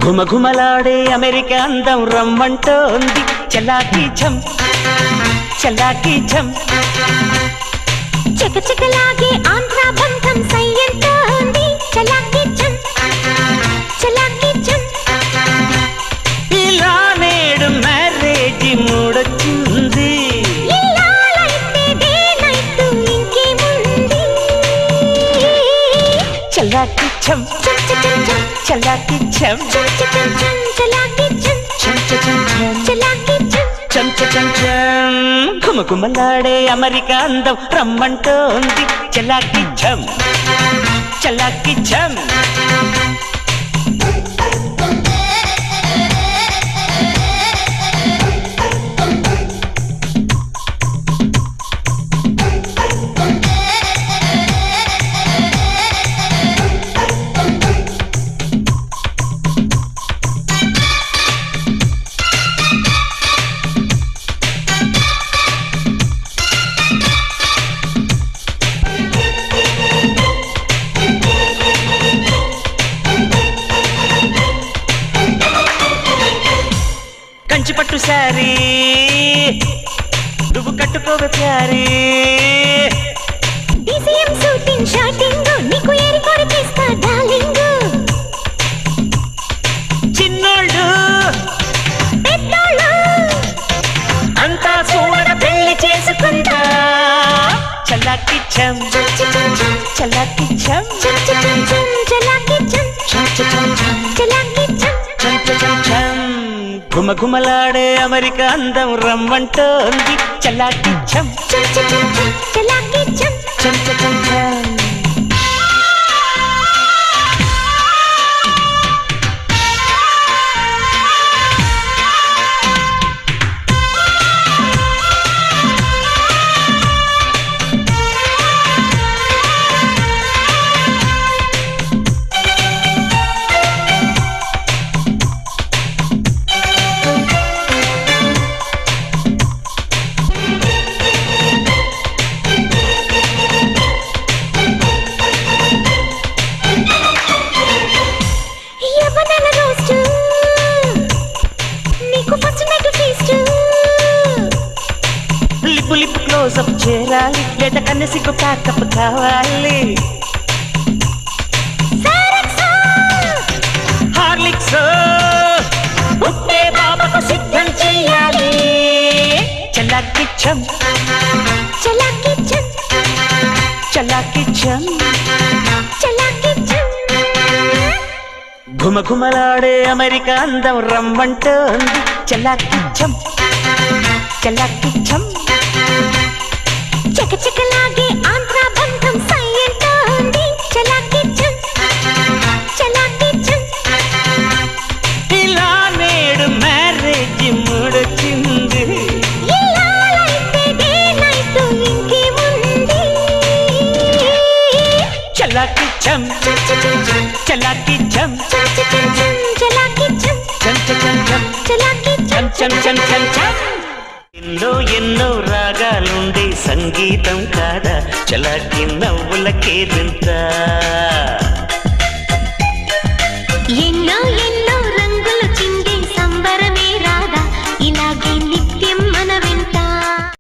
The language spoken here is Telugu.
ఘుమఘుమలాడే అమెరికా అందం రమ్మంటోంది చలాకీ ఛం చలాకీ ఛం చకచకలాగే ఆంధ్ర బంధం సయ్యంటోంది చలాకీ ఛం చలాకీ ఛం ఇలా నేడు మ్యారేజ్ మూడొచ్చింది ఇల్లాలైతే డే నైట్ ఇంకేముంది చలాకీ ఛం చలాకీ ఛం చలాకీ ఛం చలాకీ ఛం చం చం చం ఘుమఘుమలాడే అమెరికా అందం రమ్మంటోంది చలాకీ ఛం చలాకీ ఛం కంచిపట్టు సారీ నువ్వు కట్టుకోవే ప్యారీ డిసిఎం షూటింగ్ షాటింగ్ నీకు ఏరి కోరి చేస్తా డార్లింగ్ చిన్నోళ్ళు పెద్దోళ్ళు అంతా చూడగా పెళ్లి చేసుకుంటా చలాకీ ఛం చలాకీ ఛం చలాకీ ఛం చలాకీ ఛం ఘుమఘుమలాడే అమెరికా అందం రమ్మంటోంది చలాకీ ఛం చలాకీ ఛం చం చం చం యవ్వనాల రోస్ట్ నీకు first night feast lip lip close up చేరాలి లేదా కన్నె సిగ్గు ప్యాకప్ కావాలి హార్లిక్స్ పుట్టే బాబకు సిద్ధం చెయ్యాలి చలాకీ ఛం చలాకీ ఛం చలాకీ ఛం చలాకీ ఛం ఘుమఘుమలాడే అమెరికా అందం రమ్మంటోంది చలాకీ ఛం చలాకీ ఛం చకచకలాగే ఆంధ్ర బంధం సయ్యంటోంది చలాకీ ఛం చలాకీ ఛం ఇలా నేడు మ్యారేజ్ మూడొచ్చింది ఇల్లాలైతే డే నైట్ ఇంకేముంది చలాకీ ఛం చలాకీ ఛం చలాకీ ఛం చం చం చం చలాకీ ఛం చం చం చం చం ఎన్నో ఎన్నో రాగాలుండే సంగీతం కాదా చలాకీ నవ్వులకేదింత